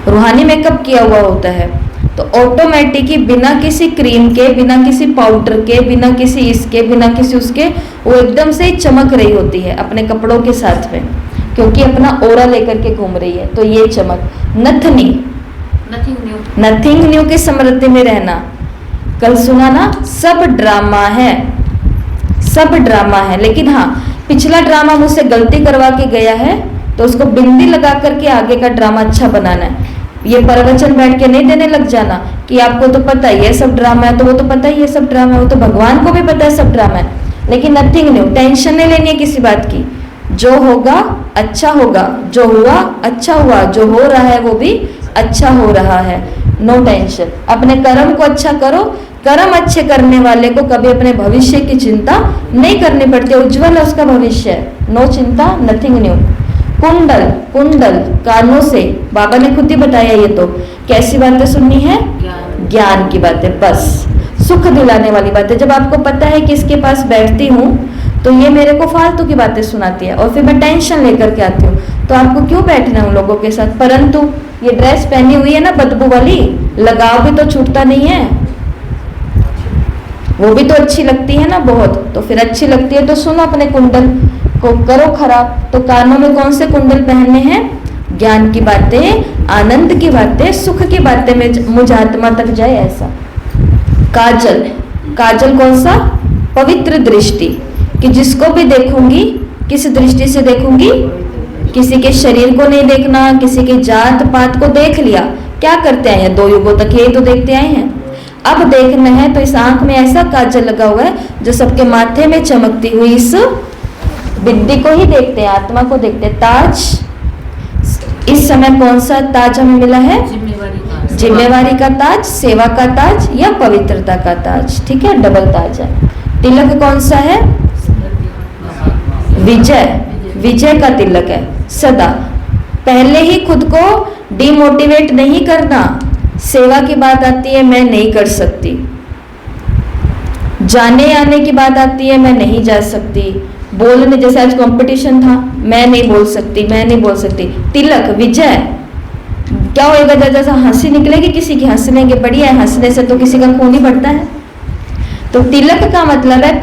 रूहानी मेकअप किया हुआ होता है। तो ऑटोमेटिक ही बिना किसी क्रीम के, बिना किसी पाउडर के, बिना किसी इसके, बिना किसी उसके, वो एकदम से चमक रही होती है अपने कपड़ों के साथ में, क्योंकि अपना ओरा लेकर के घूम रही है। तो ये चमक। नथनी, नथिंग न्यू की स्मृति में रहना। कल सुना ना, सब ड्रामा है, सब ड्रामा है। लेकिन हाँ, पिछला ड्रामा मुझसे गलती करवा के गया है तो उसको बिंदी लगा करके आगे का ड्रामा अच्छा बनाना है। ये प्रवचन बैठ के नहीं देने लग जाना कि आपको तो पता ही है सब ड्रामा है, तो वो तो पता ही है सब ड्रामा है, वो तो भगवान को भी पता है सब ड्रामा है। लेकिन नथिंग न्यू, टेंशन नहीं लेनी है किसी बात की। जो होगा अच्छा होगा, जो हुआ अच्छा हुआ, जो हो रहा है वो भी अच्छा हो रहा है। नो टेंशन, अपने कर्म को अच्छा करो। कर्म अच्छे करने वाले को कभी अपने भविष्य की चिंता नहीं करनी पड़ती, उज्जवल है उसका भविष्य है। नो चिंता, नथिंग न्यू। कुंडल, कुंडल कानों से, बाबा ने खुद ही बताया। ये तो कैसी बातें सुननी है? ज्ञान की बातें, बस सुख दिलाने वाली बातें। जब आपको पता है कि इसके पास बैठती हूँ तो ये मेरे को फालतू की बातें सुनाती है और फिर मैं टेंशन लेकर के आती हूँ, तो आपको क्यों बैठना उन लोगों के साथ। परंतु ये ड्रेस पहनी हुई है ना बदबू वाली, लगाव भी तो छूटता नहीं है, वो भी तो अच्छी लगती है ना बहुत। तो फिर अच्छी लगती है तो सुनो, अपने कुंडल को करो खराब। तो कानों में कौन से कुंडल पहनने हैं? ज्ञान की बातें, आनंद की बातें, सुख की बातें में मुझ आत्मा तक जाए ऐसा। काजल, काजल कौन सा? पवित्र दृष्टि, कि जिसको भी देखूंगी किस दृष्टि से देखूंगी? किसी के शरीर को नहीं देखना, किसी के जात पात को देख लिया, क्या करते आए हैं 2 युगों तक, यही तो देखते आए हैं। अब देखना है तो इस आंख में ऐसा काजल लगा हुआ है जो सबके माथे में चमकती हुई इस बिंदी को ही देखते हैं, आत्मा को देखते हैं। ताज, इस समय कौन सा ताज हमें मिला है? जिम्मेवारी का ताज, सेवा का ताज या पवित्रता का ताज। ठीक है, डबल ताज है। तिलक कौन सा है? विजय, विजय का तिलक है सदा। पहले ही खुद को डिमोटिवेट नहीं करना। सेवा की बात आती है, मैं नहीं कर सकती। जाने आने की बात आती है, मैं नहीं जा सकती। बोलने, जैसे आज कंपटीशन था, मैं नहीं बोल सकती, मैं नहीं बोल सकती। तिलक, विजय, क्या होएगा? जैसा हंसी निकलेगी किसी की, हंस लेंगे, बढ़िया है, हंसने से तो किसी का खून ही बढ़ता है। तो तिलक का मतलब है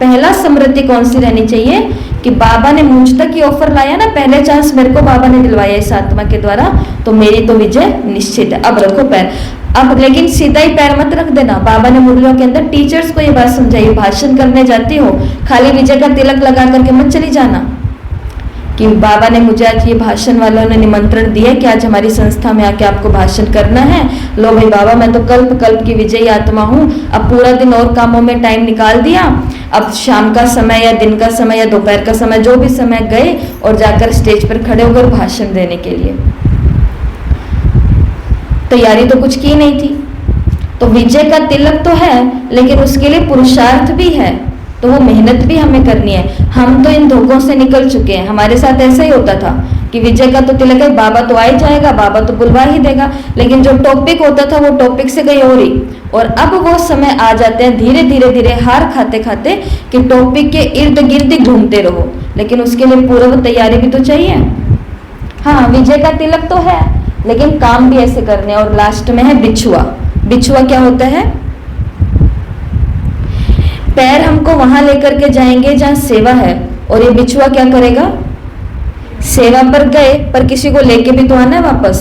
पहला स्मृति कौन सी रहनी चाहिए कि बाबा ने मुझ तक ये ऑफर लाया ना, पहले चांस मेरे को बाबा ने दिलवाया इस आत्मा के द्वारा, तो मेरी तो विजय निश्चित है। अब रखो पैर, अब लेकिन सीधा ही पैर मत रख देना। बाबा ने मुरलियों के अंदर टीचर्स को ये बात समझाई, भाषण करने जाती हो खाली विजय का तिलक लगा करके मत चली जाना कि बाबा ने मुझे आज ये भाषण वालों ने निमंत्रण दिया कि आज हमारी संस्था में आके आपको भाषण करना है। लो भाई बाबा, मैं तो कल्प कल्प की विजयी आत्मा हूँ, अब पूरा दिन और कामों में टाइम निकाल दिया, अब शाम का समय या दिन का समय या दोपहर का समय, जो भी समय गए और जाकर स्टेज पर खड़े होकर भाषण देने के लिए। तैयारी तो कुछ की नहीं थी, तो विजय का तिलक तो है लेकिन उसके लिए पुरुषार्थ भी है, तो वो मेहनत भी हमें करनी है। हम तो इन धोखों से निकल चुके हैं। हमारे साथ ऐसा ही होता था कि विजय का तो तिलक है, बाबा तो आ ही जाएगा, बाबा तो बुलवा ही देगा, लेकिन जो टॉपिक होता था वो टॉपिक से कहीं और ही, और अब वो समय आ जाते हैं धीरे धीरे धीरे हार खाते खाते कि टॉपिक के इर्द गिर्द घूमते रहो, लेकिन उसके लिए पूर्व तैयारी भी तो चाहिए। हाँ, विजय का तिलक तो है, लेकिन काम भी ऐसे करने। और लास्ट में है बिछुआ। बिछुआ क्या होता है? पैर हमको वहां लेकर के जाएंगे जहां सेवा है, और ये बिछुआ क्या करेगा? सेवा पर गए, पर किसी को लेके भी तो आना है वापस,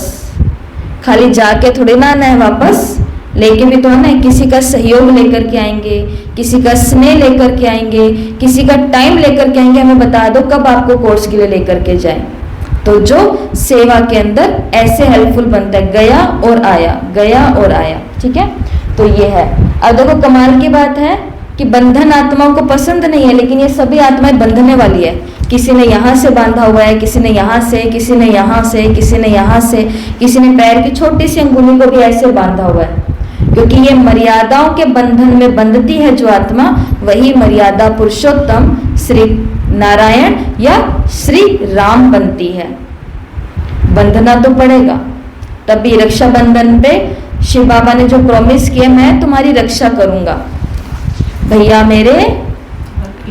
खाली जाके थोड़ी ना आना है, वापस लेके भी तो आना है। किसी का सहयोग लेकर के आएंगे, किसी का स्नेह लेकर के आएंगे, किसी का टाइम लेकर के आएंगे। हमें बता दो कब आपको कोर्स के लिए लेकर के जाएं। तो जो सेवा के अंदर ऐसे हेल्पफुल बनता है, गया और आया, गया और आया। ठीक है, तो ये है। अब देखो कमाल की बात है कि बंधन आत्माओं को पसंद नहीं है, लेकिन ये सभी आत्माएं बंधने वाली है। किसी ने यहाँ से बांधा हुआ है, किसी ने यहाँ से, किसी ने यहाँ से, किसी ने यहाँ से, किसी ने पैर की छोटी सी अंगुली को भी ऐसे बांधा हुआ है, क्योंकि ये मर्यादाओं के बंधन में बंधती है जो आत्मा, वही मर्यादा पुरुषोत्तम श्री नारायण या श्री राम बनती है। बंधना तो पड़ेगा, तभी रक्षाबंधन पे शिव बाबा ने जो प्रॉमिस किया, मैं तुम्हारी रक्षा करूंगा भैया मेरे,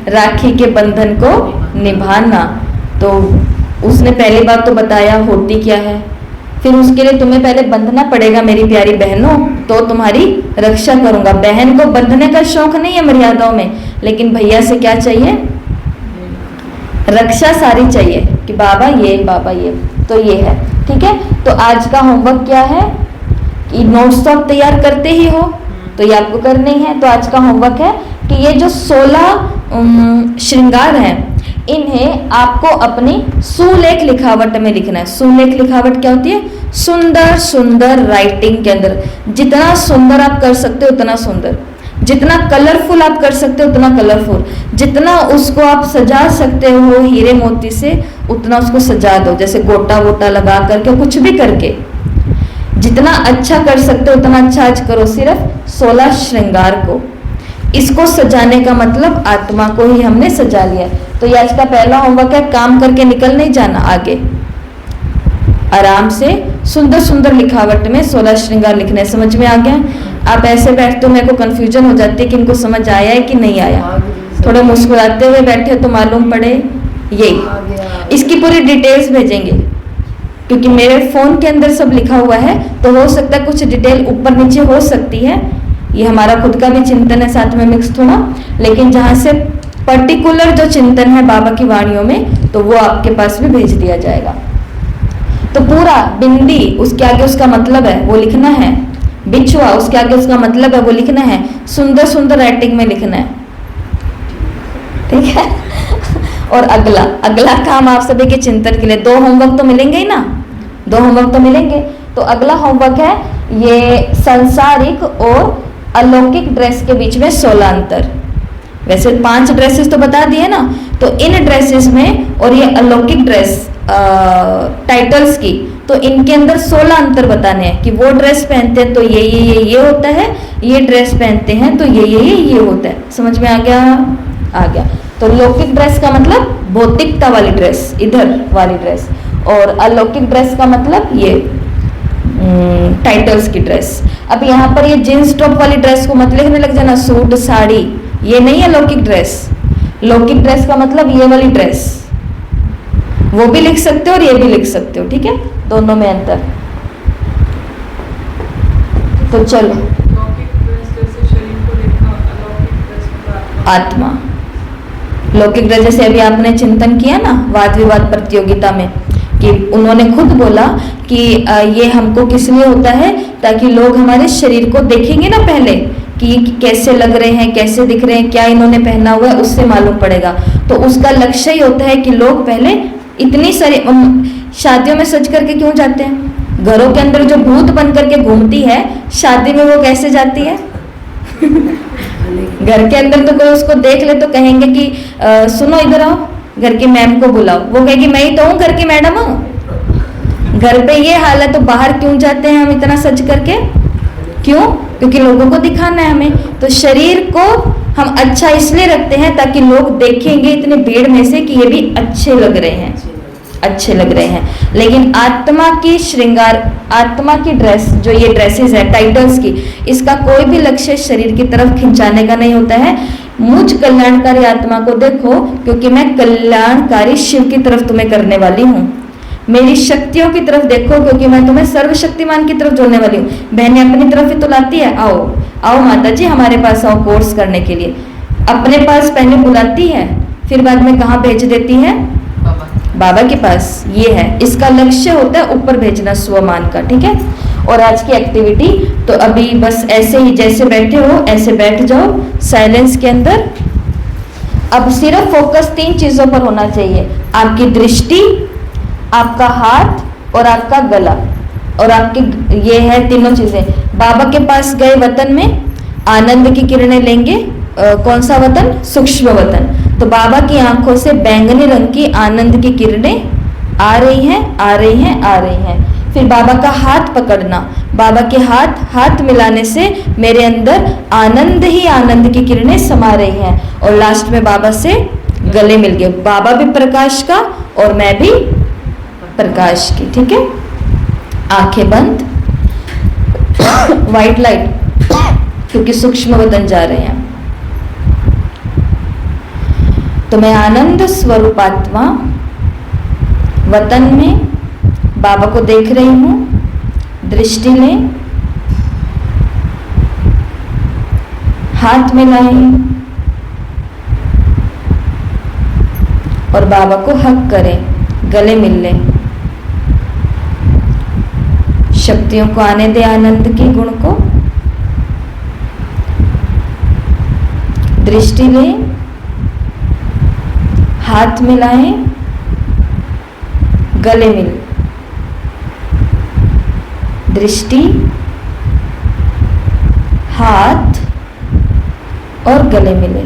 राखी के बंधन को निभाना। तो उसने पहली बात तो बताया होती क्या है, फिर उसके लिए तुम्हें पहले बंधना पड़ेगा मेरी प्यारी बहनों, तो तुम्हारी रक्षा करूंगा। बहन को बंधने का शौक नहीं है मर्यादाओं में, लेकिन भैया से क्या चाहिए? रक्षा सारी चाहिए कि बाबा ये, बाबा ये। तो ये है। ठीक है, तो आज का होमवर्क क्या है कि नोट्स तो आप तैयार करते ही हो, तो ये आपको करने ही है। तो आज का होमवर्क है कि ये जो 16 श्रृंगार हैं, इन्हें आपको अपनी सुलेख लिखावट में लिखना है। सुलेख लिखावट क्या होती है? सुंदर सुंदर राइटिंग के अंदर, जितना सुंदर आप कर सकते हो उतना सुंदर, जितना कलरफुल आप कर सकते हो उतना कलरफुल, जितना उसको आप सजा सकते हो हीरे मोती से उतना उसको सजा दो, जैसे गोटा वोटा लगा करके, कुछ भी करके जितना अच्छा कर सकते हो उतना अच्छा आज करो। सिर्फ 16 श्रृंगार को, इसको सजाने का मतलब आत्मा को ही हमने सजा लिया। तो ये आज का पहला होमवर्क है। काम करके निकल नहीं जाना, आगे आराम से सुंदर सुंदर लिखावट में 16 श्रृंगार लिखने। समझ में आ गया? आप ऐसे बैठते हो, मेरे को कंफ्यूजन हो जाती है कि इनको समझ आया है कि नहीं आया। थोड़े मुस्कुराते हुए बैठे तो मालूम पड़े। यही इसकी पूरी डिटेल्स भेजेंगे, क्योंकि मेरे फोन के अंदर सब लिखा हुआ है, तो हो सकता है कुछ डिटेल ऊपर नीचे हो सकती है। ये हमारा खुद का भी चिंतन है, साथ में मिक्स थोड़ा, लेकिन जहाँ से पर्टिकुलर जो चिंतन है बाबा की वाणियों में, तो वो आपके पास भी भेज दिया जाएगा। तो पूरा बिंदी, उसके आगे उसका मतलब है वो लिखना है। बिछुआ, उसके आगे उसका मतलब है वो लिखना है। सुंदर सुंदर राइटिंग में लिखना है। ठीक है। और अगला अगला काम आप सभी के चिंतन के लिए 2 होमवर्क तो मिलेंगे ही ना, 2 होमवर्क तो मिलेंगे। तो अगला होमवर्क है ये सांसारिक और अलौकिक ड्रेस के बीच में 16 अंतर। वैसे 5 ड्रेसेस तो बता दिए ना, तो इन ड्रेसेस में और ये अलौकिक ड्रेस टाइटल्स की, तो इनके अंदर 16 अंतर बताने हैं कि वो ड्रेस पहनते हैं तो ये होता है, ये ड्रेस पहनते हैं तो ये होता है। समझ में आ गया? आ गया। तो लौकिक ड्रेस का मतलब भौतिकता वाली ड्रेस, इधर वाली ड्रेस, और अलौकिक ड्रेस का मतलब ये टाइटल्स की ड्रेस। अब यहाँ पर ये जींस टॉप वाली ड्रेस को मत लिखने लग जाना, सूट साड़ी, ये नहीं है लौकिक ड्रेस। लौकिक ड्रेस का मतलब ये वाली ड्रेस, वो भी लिख सकते हो और ये भी लिख सकते हो। ठीक है, दोनों में अंतर। तो चलो, आत्मा लौकिक ड्रेस, जैसे अभी आपने चिंतन किया ना वाद विवाद प्रतियोगिता में, कि उन्होंने खुद बोला कि ये हमको किस लिए होता है, ताकि लोग हमारे शरीर को देखेंगे ना पहले कि कैसे लग रहे हैं, कैसे दिख रहे हैं, क्या इन्होंने पहना हुआ है, उससे मालूम पड़ेगा। तो उसका लक्ष्य ही होता है कि लोग पहले इतनी सारी शादियों में सज करके क्यों जाते हैं? घरों के अंदर जो भूत बन करके घूमती है, शादी में वो कैसे जाती है? घर के अंदर तो कोई उसको देख ले तो कहेंगे कि सुनो इधर आओ, घर की मैम को बुलाओ। वो कहेगी मैं ही तो हूँ घर की मैडम हूँ। घर पे ये हाल है तो बाहर क्यों जाते हैं हम इतना सज करके? क्यों? क्योंकि लोगों को दिखाना है हमें। तो शरीर को हम अच्छा इसलिए रखते हैं ताकि लोग देखेंगे इतने भीड़ में से कि ये भी अच्छे लग रहे हैं। अच्छे लग रहे हैं। लेकिन आत्मा की श्रृंगार, आत्मा की ड्रेस, जो ये ड्रेसेस है टाइटल्स की, इसका कोई भी लक्ष्य शरीर की तरफ खिंचाने का नहीं होता है। मुझ कल्याणकारी आत्मा को देखो, क्योंकि मैं कल्याणकारी शिव की तरफ तुम्हें करने वाली हूँ। मेरी शक्तियों की तरफ देखो, क्योंकि मैं तुम्हें सर्वशक्तिमान की तरफ जोड़ने वाली हूँ। बहनें अपनी तरफ ही तो लाती है, आओ आओ माता जी हमारे पास आओ कोर्स करने के लिए। अपने पास पहले बुलाती है, फिर बाद में कहाँ भेज देती है? बाबा के पास। ये है इसका लक्ष्य, होता है ऊपर भेजना स्वमान का। ठीक है। और आज की एक्टिविटी तो अभी बस ऐसे ही जैसे बैठे हो ऐसे बैठ जाओ साइलेंस के अंदर। अब सिर्फ फोकस 3 चीजों पर होना चाहिए, आपकी दृष्टि, आपका हाथ और आपका गला, और आपके ये है तीनों चीजें। बाबा के पास गए वतन में आनंद की किरणें लेंगे। कौन सा वतन? सूक्ष्म वतन। तो बाबा की आंखों से बैंगनी रंग की आनंद की किरणें आ रही हैं, आ रही हैं, आ रही हैं। फिर बाबा का हाथ पकड़ना, बाबा के हाथ मिलाने से मेरे अंदर आनंद ही आनंद की किरणें समा रही हैं। और लास्ट में बाबा से गले मिल गए। बाबा भी प्रकाश का और मैं भी प्रकाश की। ठीक है। आंखें बंद, व्हाइट लाइट, क्योंकि सूक्ष्म वतन जा रहे हैं। तो मैं आनंद स्वरूपात्मा वतन में बाबा को देख रही हूं। दृष्टि लें, हाथ मिलाएं और बाबा को हक करें, गले मिल लें। शक्तियों को आने दे, आनंद के गुण को। दृष्टि लें, हाथ मिलाएं, गले मिल। दृष्टि, हाथ और गले मिले।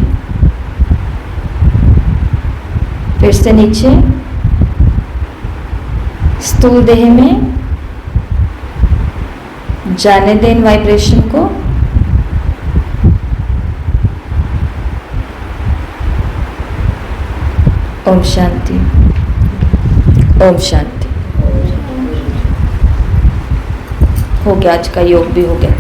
फिर से नीचे स्थूल देह में जाने दें इन वाइब्रेशन को। ओम शांति, ओम शांति। हो गया, आज का योग भी हो गया।